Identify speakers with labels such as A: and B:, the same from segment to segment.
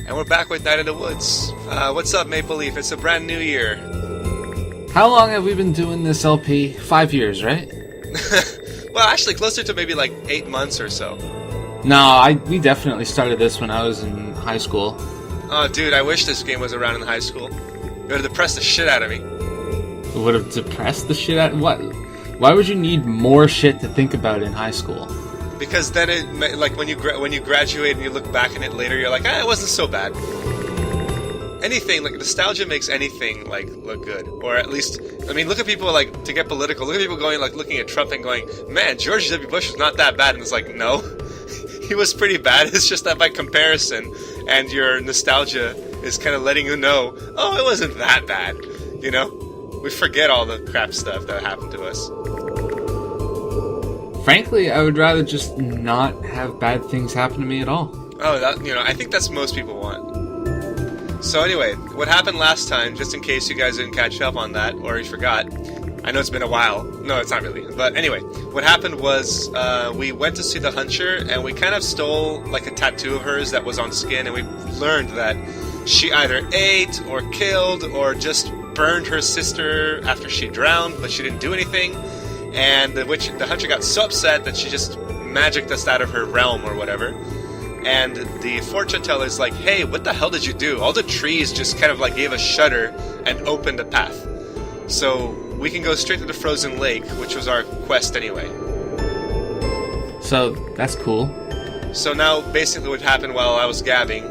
A: And we're back with Night in the Woods. What's up, Maple Leaf? It's a brand new year.
B: How long have we been doing this LP? 5 years, right?
A: Well, actually, closer to maybe like 8 months or so.
B: No, we definitely started this when I was in high school.
A: Oh, dude, I wish this game was around in high school. It would have depressed the shit out of me.
B: It would have depressed the shit out. What? Why would you need more shit to think about in high school?
A: Because then it, like when you graduate and you look back on it later, you're like, it wasn't so bad. Anything like nostalgia makes anything like look good, or at least, I mean, look at people like, to get political. Look at people going like looking at Trump and going, "Man, George W. Bush was not that bad," and it's like, no, he was pretty bad. It's just that by comparison, and your nostalgia is kind of letting you know, oh, it wasn't that bad. You know, we forget all the crap stuff that happened to us.
B: Frankly, I would rather just not have bad things happen to me at all.
A: Oh, I think that's what most people want. So anyway, what happened last time, just in case you guys didn't catch up on that, or you forgot, I know it's been a while. No, it's not really. But anyway, what happened was we went to see the Huncher, and we kind of stole like a tattoo of hers that was on skin, and we learned that she either ate or killed or just burned her sister after she drowned, but she didn't do anything. And the Hunter got so upset that she just magicked us out of her realm or whatever. And the fortune teller's like, "Hey, what the hell did you do?" All the trees just kind of like gave a shudder and opened a path. So we can go straight to the frozen lake, which was our quest anyway.
B: So that's cool.
A: So now basically what happened while I was gabbing,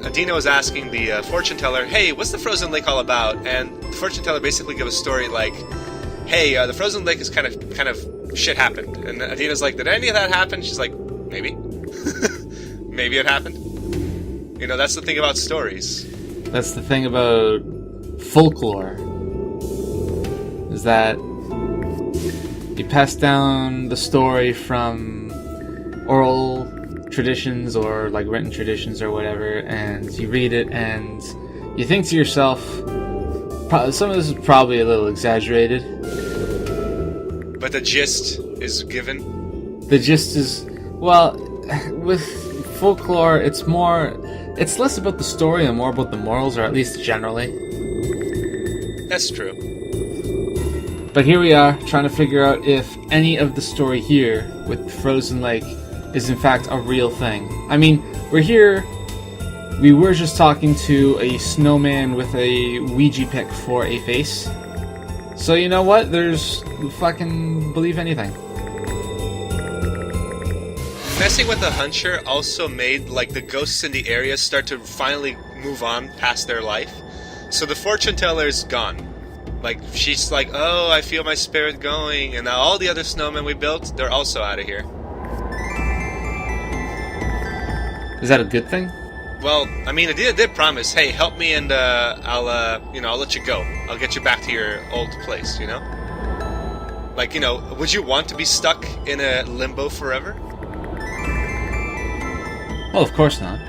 A: Adina was asking the fortune teller, "Hey, what's the frozen lake all about?" And the fortune teller basically gave a story like, "Hey, the frozen lake is kind of shit happened." And Adina's like, "Did any of that happen?" She's like, "Maybe." Maybe it happened. You know, that's the thing about stories.
B: That's the thing about folklore. Is that you pass down the story from oral traditions or like written traditions or whatever, and you read it and you think to yourself, some of this is probably a little exaggerated.
A: But the gist is given?
B: The gist is, well, with folklore, it's less about the story and more about the morals, or at least generally.
A: That's true.
B: But here we are, trying to figure out if any of the story here with Frozen Lake is in fact a real thing. I mean, we were just talking to a snowman with a Ouija pick for a face. So you know what? Fucking believe anything.
A: Messing with the Huncher also made like the ghosts in the area start to finally move on past their life. So the fortune teller's gone. Like, she's like, "Oh, I feel my spirit going," and now all the other snowmen we built, they're also out of here.
B: Is that a good thing?
A: Well, I mean, Adina did promise, "Hey, help me and I'll let you go. I'll get you back to your old place," you know? Like, would you want to be stuck in a limbo forever?
B: Well, of course not.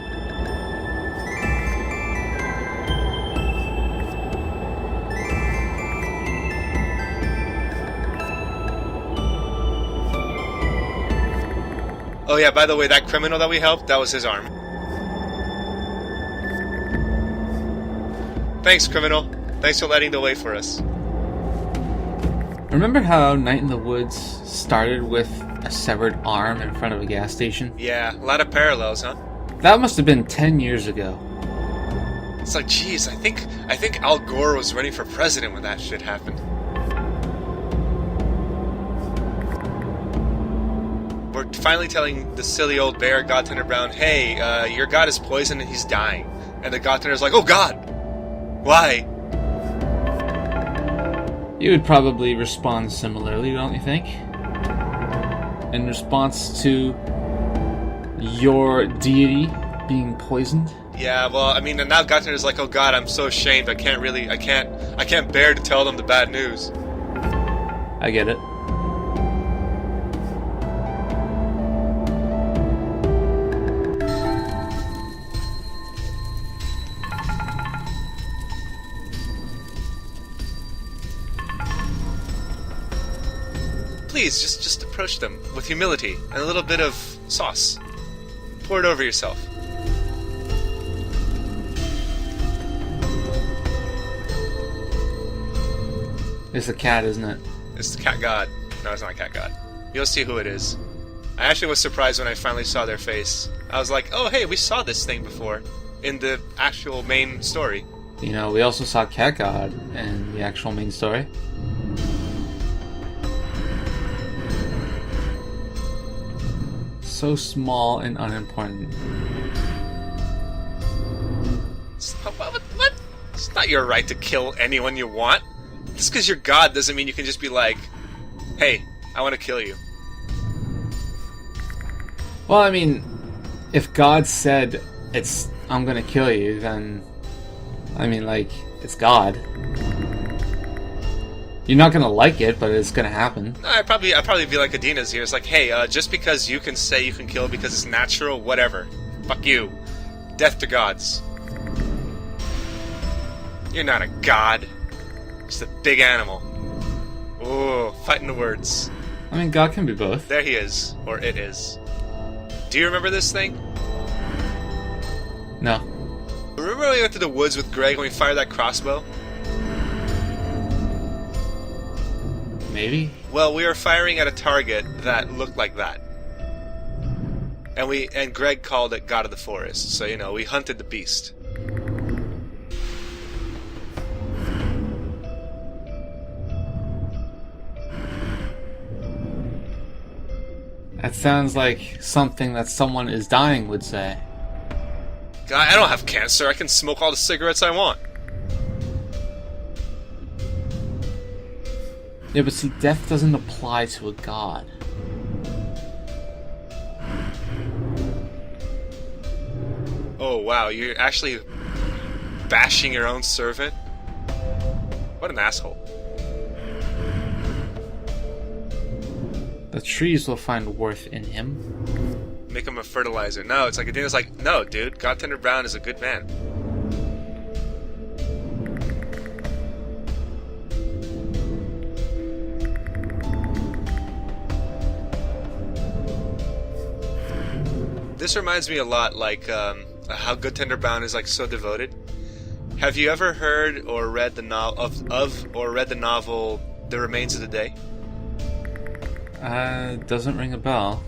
A: Oh yeah, by the way, that criminal that we helped, that was his arm. Thanks, criminal. Thanks for lighting the way for us.
B: Remember how Night in the Woods started with a severed arm in front of a gas station?
A: Yeah, a lot of parallels, huh?
B: That must have been 10 years ago.
A: It's like, geez, I think Al Gore was running for president when that shit happened. We're finally telling the silly old bear, Godtender Brown, "Hey, your god is poisoned and he's dying." And the Godtender's like, "Oh God! Why?"
B: You would probably respond similarly, don't you think? In response to your deity being poisoned?
A: Yeah, well, I mean, and now Godtender's like, "Oh God, I'm so ashamed. I can't bear to tell them the bad news."
B: I get it.
A: Please, just approach them with humility and a little bit of sauce. Pour it over yourself.
B: It's a cat, isn't it?
A: It's the cat god. No, it's not a cat god. You'll see who it is. I actually was surprised when I finally saw their face. I was like, oh hey, we saw this thing before in the actual main story.
B: You know, we also saw Cat God in the actual main story. So small and unimportant.
A: What? It's not your right to kill anyone you want. Just because you're God doesn't mean you can just be like, hey, I want to kill you.
B: Well, I mean, if God said I'm gonna kill you, then I mean, like, it's God. You're not gonna like it, but it's gonna happen.
A: I'd probably be like Adina's here. It's like, hey, just because you can say you can kill because it's natural, whatever. Fuck you. Death to gods. You're not a god. Just a big animal. Ooh, fighting the words.
B: I mean, God can be both.
A: There he is. Or it is. Do you remember this thing?
B: No.
A: Remember when we went to the woods with Greg when we fired that crossbow?
B: Maybe?
A: Well, we were firing at a target that looked like that. And Greg called it God of the Forest. So, you know, we hunted the beast.
B: That sounds like something that someone is dying would say.
A: God, I don't have cancer. I can smoke all the cigarettes I want.
B: Yeah, but see, death doesn't apply to a god.
A: Oh, wow. You're actually bashing your own servant? What an asshole.
B: The trees will find worth in him.
A: Make him a fertilizer. No, it's like Adina's like, no, dude. Godtender Brown is a good man. This reminds me a lot like how Godtender Brown is like so devoted. Have you ever heard or read the novel The Remains of the Day?
B: Doesn't ring a bell.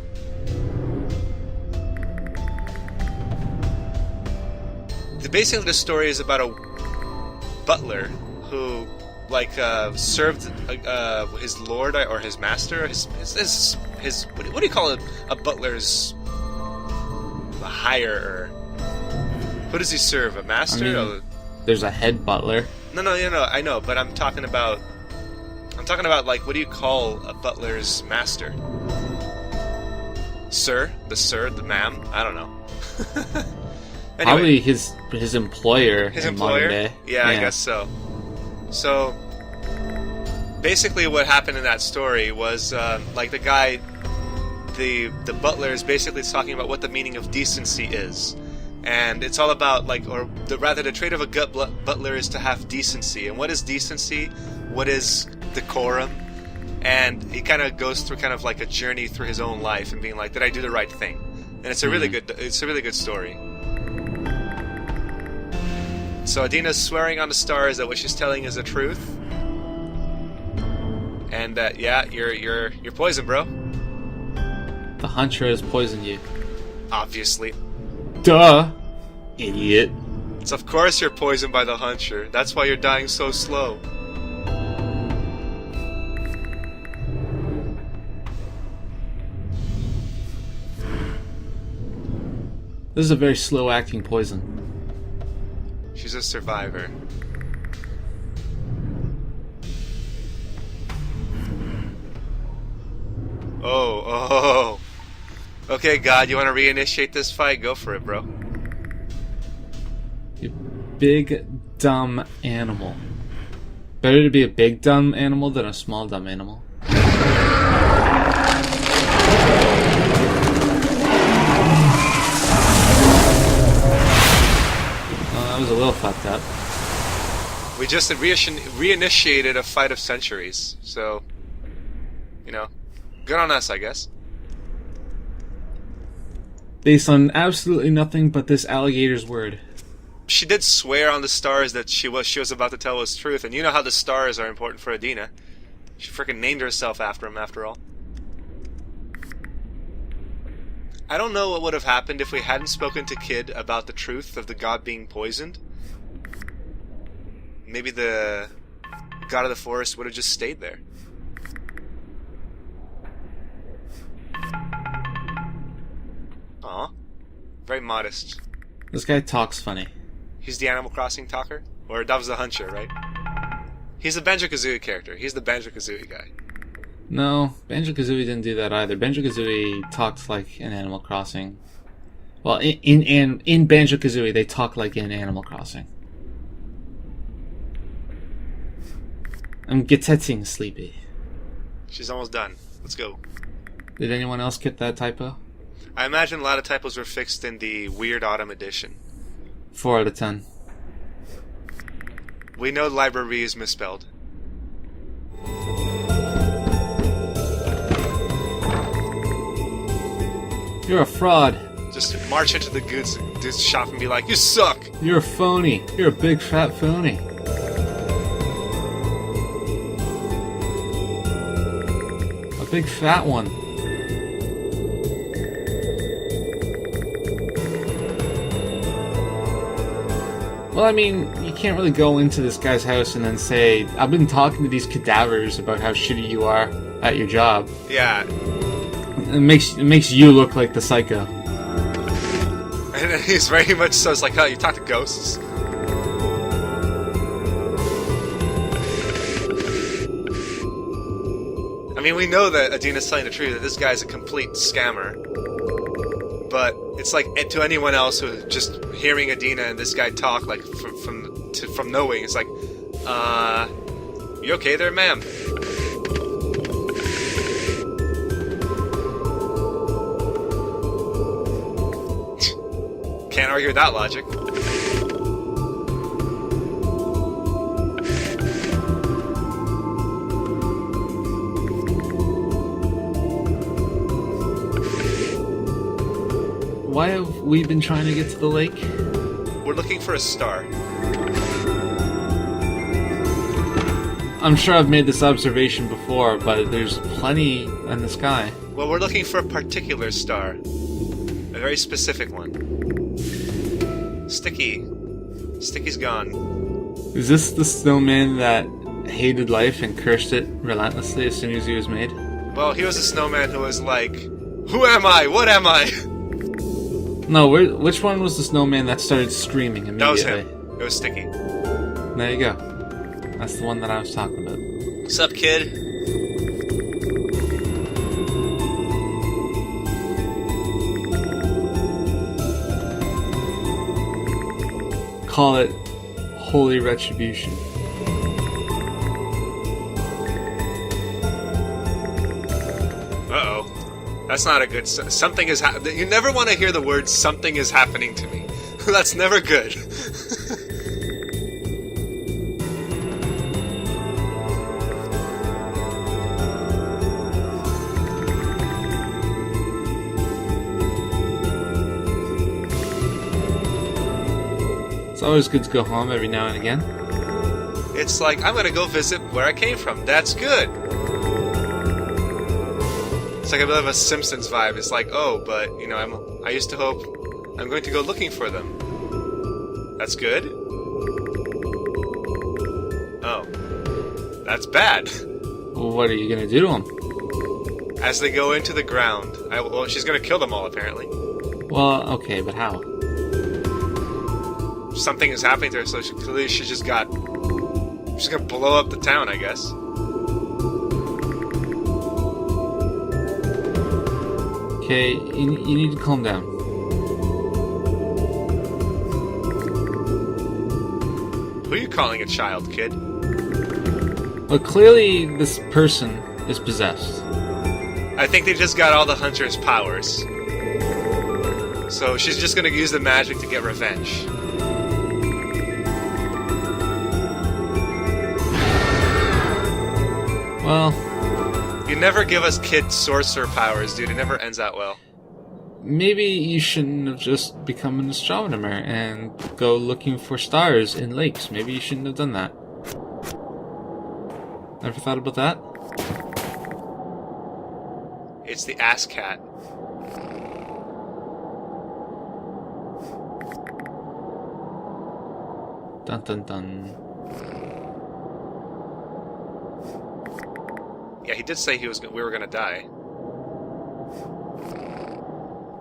A: Basically, the story is about a butler who, like, served his lord or his master. His what do you call a butler's hire? Who does he serve? A master?
B: I mean, there's a head butler.
A: No, I know, but I'm talking about like, what do you call a butler's master? Sir, the ma'am. I don't know. Anyway,
B: probably his employer.
A: His
B: in
A: employer?
B: modern day.
A: Yeah, I guess so. So, basically what happened in that story was, like, the guy, the butler is basically talking about what the meaning of decency is. And it's all about, like, the trait of a good butler is to have decency. And what is decency? What is decorum? And he kind of goes through kind of like a journey through his own life and being like, did I do the right thing? And it's a really good story. So Adina's swearing on the stars that what she's telling is the truth, and that you're poisoned, bro.
B: The Huncher has poisoned you.
A: Obviously.
B: Duh, idiot.
A: It's of course you're poisoned by the Huncher. That's why you're dying so slow.
B: This is a very slow-acting poison.
A: She's a survivor. Oh. Okay, God, you want to reinitiate this fight? Go for it, bro.
B: You big, dumb animal. Better to be a big, dumb animal than a small, dumb animal. That was a little fucked up.
A: We just reinitiated a fight of centuries, so, you know, good on us, I guess.
B: Based on absolutely nothing but this alligator's word.
A: she did swear on the stars that she was about to tell us truth, and you know how the stars are important for Adina. She freaking named herself after him, after all. I don't know what would have happened if we hadn't spoken to Kid about the truth of the god being poisoned. Maybe the god of the forest would have just stayed there. Aw. Very modest.
B: This guy talks funny.
A: He's the Animal Crossing talker? Or that was the Huncher, right? He's a Banjo-Kazooie character. He's the Banjo-Kazooie guy.
B: No, Banjo-Kazooie didn't do that either. Banjo-Kazooie talked like in Animal Crossing. Well, in Banjo-Kazooie, they talk like in Animal Crossing. I'm getting sleepy.
A: She's almost done. Let's go.
B: Did anyone else get that typo?
A: I imagine a lot of typos were fixed in the Weird Autumn edition.
B: 4 out of 10.
A: We know library is misspelled.
B: You're a fraud.
A: Just march into the goods shop and be like, you suck!
B: You're a phony. You're a big fat phony. A big fat one. Well, I mean, you can't really go into this guy's house and then say, I've been talking to these cadavers about how shitty you are at your job.
A: Yeah.
B: It makes you look like the psycho.
A: And he's very much so, it's like, oh, you talk to ghosts? I mean, we know that Adina's telling the truth, that this guy's a complete scammer. But it's like, to anyone else who's just hearing Adina and this guy talk, like, from knowing, it's like, you okay there, ma'am? Can't argue with that logic.
B: Why have we been trying to get to the lake?
A: We're looking for a star.
B: I'm sure I've made this observation before, but there's plenty in the sky.
A: Well, we're looking for a particular star. A very specific one. Sticky. Sticky's gone.
B: Is this the snowman that hated life and cursed it relentlessly as soon as he was made?
A: Well, he was a snowman who was like, who am I? What am I?
B: No, which one was the snowman that started screaming immediately?
A: That was him. It was Sticky.
B: There you go. That's the one that I was talking about.
A: What's up, kid?
B: Call it holy retribution.
A: Uh-oh. That's not a good... Something is happening. You never want to hear the words, something is happening to me. That's never good.
B: It's always good to go home every now and again.
A: It's like, I'm gonna go visit where I came from. That's good. It's like a bit of a Simpsons vibe. It's like, oh, but, you know, I used to hope I'm going to go looking for them. That's good? Oh. That's bad.
B: Well, what are you gonna do to them?
A: As they go into the ground. Well, she's gonna kill them all, apparently.
B: Well, okay, but how?
A: Something is happening to her, so clearly she just got... She's gonna blow up the town, I guess.
B: Okay, you need to calm down.
A: Who are you calling a child, kid?
B: Well, clearly this person is possessed.
A: I think they just got all the Hunter's powers. So she's just gonna use the magic to get revenge.
B: Well...
A: You never give us kid sorcerer powers, dude. It never ends out well.
B: maybe you shouldn't have just become an astronomer and go looking for stars in lakes. Maybe you shouldn't have done that. Never thought about that?
A: It's the ass cat.
B: Dun dun dun.
A: Yeah, he did say we were gonna die.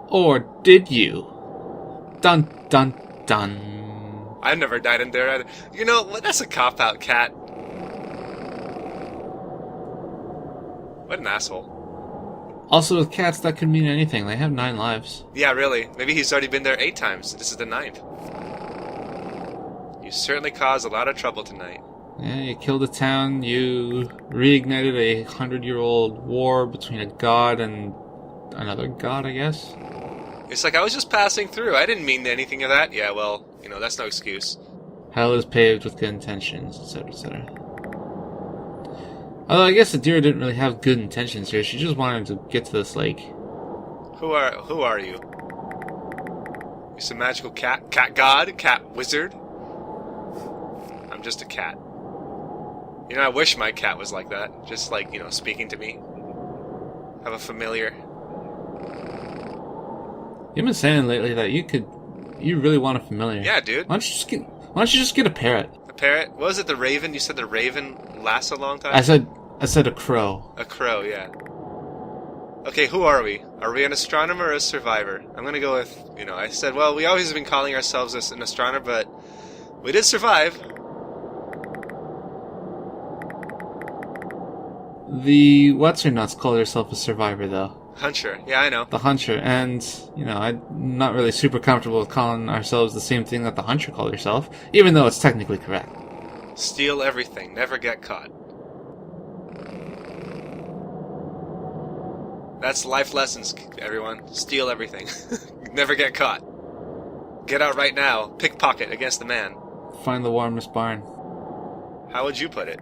B: Or did you? Dun dun dun.
A: I've never died in there either. You know, that's a cop-out, cat. What an asshole.
B: Also, with cats, that could mean anything. They have 9 lives.
A: Yeah, really. Maybe he's already been there 8 times. This is the 9th. You certainly caused a lot of trouble tonight.
B: Yeah, you killed a town, you reignited a 100-year-old war between a god and another god, I guess?
A: It's like I was just passing through. I didn't mean anything of that. Yeah, well, you know, that's no excuse.
B: Hell is paved with good intentions, etc., etc. Although I guess Adira didn't really have good intentions here. She just wanted to get to this lake.
A: Who are you? You some magical cat god? Cat wizard? I'm just a cat. You know, I wish my cat was like that. Just like, you know, speaking to me. Have a familiar.
B: You've been saying lately that you really want a familiar.
A: Yeah, dude.
B: Why don't you just get a parrot?
A: A parrot? What was it, the raven? You said the raven lasts a long time?
B: I said a crow.
A: A crow, yeah. Okay, who are we? Are we an astronomer or a survivor? I'm gonna go with, you know, I said, well, we always have been calling ourselves an astronomer, but we did survive.
B: The what's-her-nuts call herself a survivor, though.
A: Huncher, yeah, I know.
B: The Huncher, and, you know, I'm not really super comfortable with calling ourselves the same thing that the Huncher called herself, even though it's technically correct.
A: Steal everything, never get caught. That's life lessons, everyone. Steal everything. Never get caught. Get out right now. Pickpocket against the man.
B: Find the warmest barn.
A: How would you put it?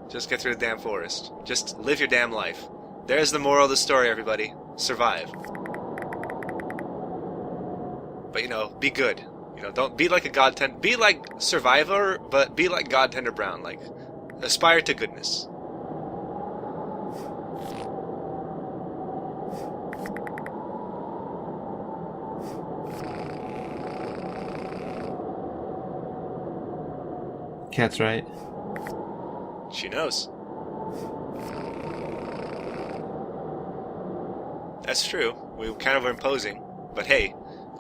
A: Just get through the damn forest. Just live your damn life. There's the moral of the story, everybody. Survive. But, you know, be good. You know, don't be like a God Tender... Be like Survivor, but be like God Tender Brown. Like, aspire to goodness.
B: Cat's right.
A: She knows. That's true. We kind of were imposing. But hey,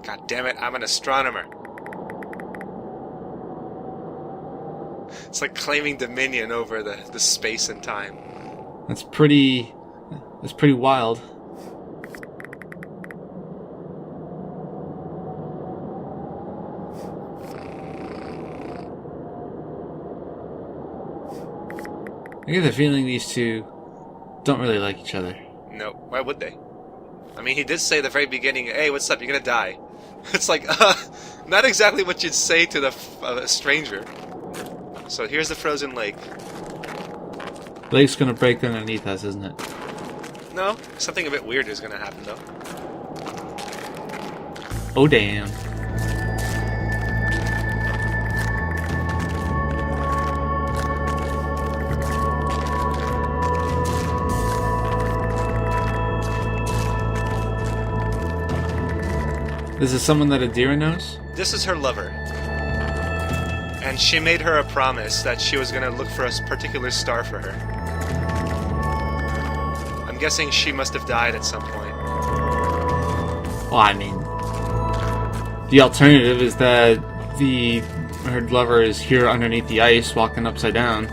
A: god damn it, I'm an astronomer. It's like claiming dominion over the space and time.
B: That's pretty wild. I get the feeling these two don't really like each other.
A: No, why would they? I mean, he did say at the very beginning, hey, what's up, you're gonna die. It's like, not exactly what you'd say to a stranger. So here's the frozen lake.
B: Lake's gonna break underneath us, isn't it?
A: No, something a bit weird is gonna happen, though.
B: Oh, damn. This is someone that Adira knows?
A: This is her lover. And she made her a promise that she was going to look for a particular star for her. I'm guessing she must have died at some point.
B: Well, I mean, the alternative is that her lover is here underneath the ice, walking upside down.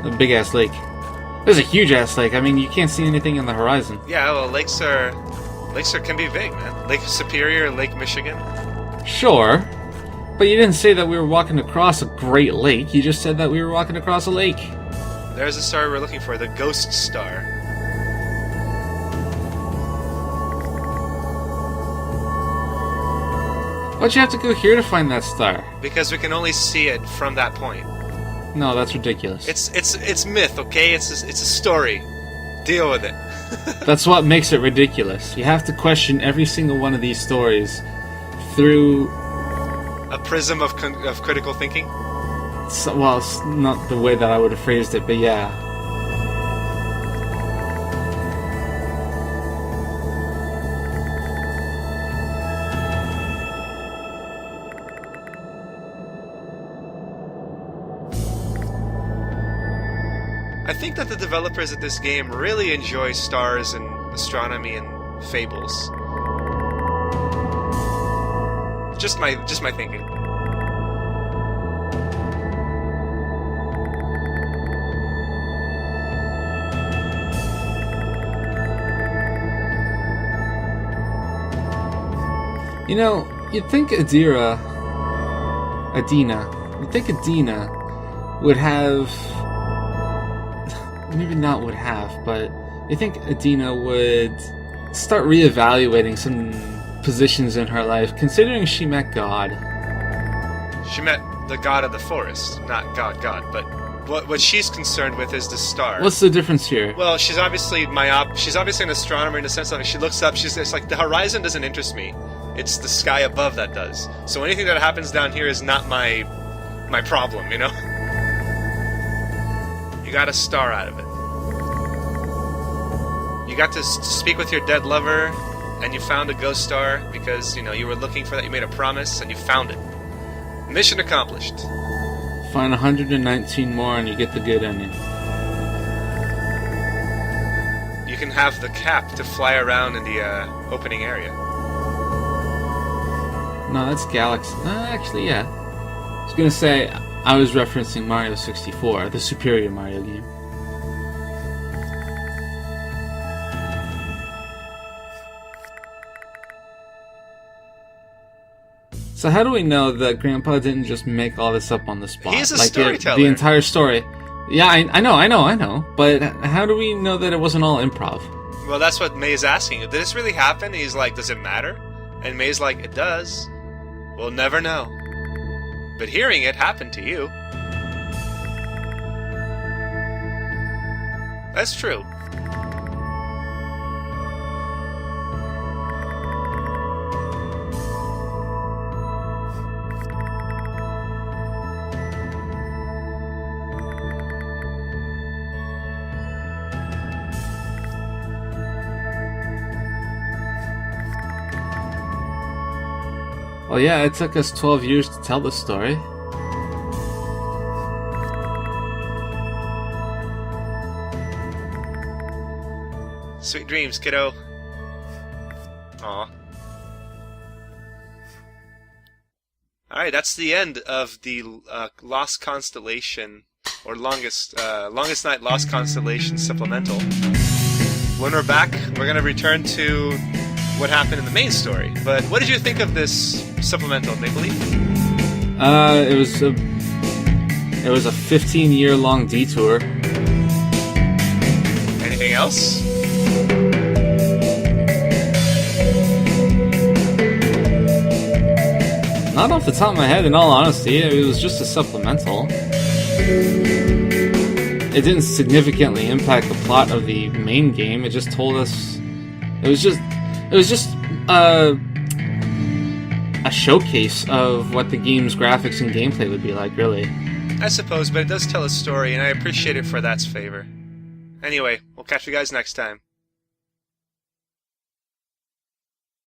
B: A big-ass lake. There's a huge-ass lake. I mean, you can't see anything in the horizon.
A: Yeah, well, lakes can be big, man. Lake Superior, Lake Michigan.
B: Sure, but you didn't say that we were walking across a great lake. You just said that we were walking across a lake.
A: There's the star we're looking for, the Ghost Star.
B: Why'd you have to go here to find that star?
A: Because we can only see it from that point.
B: No, that's ridiculous.
A: It's myth, okay? It's a story. Deal with it.
B: That's what makes it ridiculous. You have to question every single one of these stories through
A: a prism of critical thinking.
B: Well, it's not the way that I would have phrased it, but yeah.
A: I think that the developers of this game really enjoy stars and astronomy and fables. Just my thinking.
B: You know, you'd think Adina would have... Maybe not would have, but you think Adina would start reevaluating some positions in her life, considering she met God.
A: She met the god of the forest, not God, but what she's concerned with is the star.
B: What's the difference here?
A: Well, she's obviously she's obviously an astronomer in the sense that she looks up, it's like the horizon doesn't interest me. It's the sky above that does. So anything that happens down here is not my problem, you know? You got a star out of it. You got to speak with your dead lover, and you found a ghost star because, you know, you were looking for that, you made a promise, and you found it. Mission accomplished.
B: Find 119 more and you get the good ending.
A: You can have the cap to fly around in the opening area.
B: No, that's Galaxy. Actually, yeah. I was gonna say, I was referencing Mario 64, the Superior Mario game. So how do we know that Grandpa didn't just make all this up on the spot?
A: He's a storyteller.
B: The entire story. Yeah, I know. But how do we know that it wasn't all improv?
A: Well, that's what May's asking. Did this really happen? He's like, does it matter? And May's like, it does. We'll never know. But hearing it happened to you. That's true.
B: Well, yeah, it took us 12 years to tell the story.
A: Sweet dreams, kiddo. Aw. Alright, that's the end of the Lost Constellation, or Longest Night Lost Constellation supplemental. When we're back, we're going to return to what happened in the main story. But what did you think of this supplemental, Maple Leaf?
B: It was a 15-year-long detour.
A: Anything else?
B: Not off the top of my head, in all honesty. It was just a supplemental. It didn't significantly impact the plot of the main game. It just told us... It was just a showcase of what the game's graphics and gameplay would be like, really.
A: I suppose, but it does tell a story, and I appreciate it for that's favor. Anyway, we'll catch you guys next time.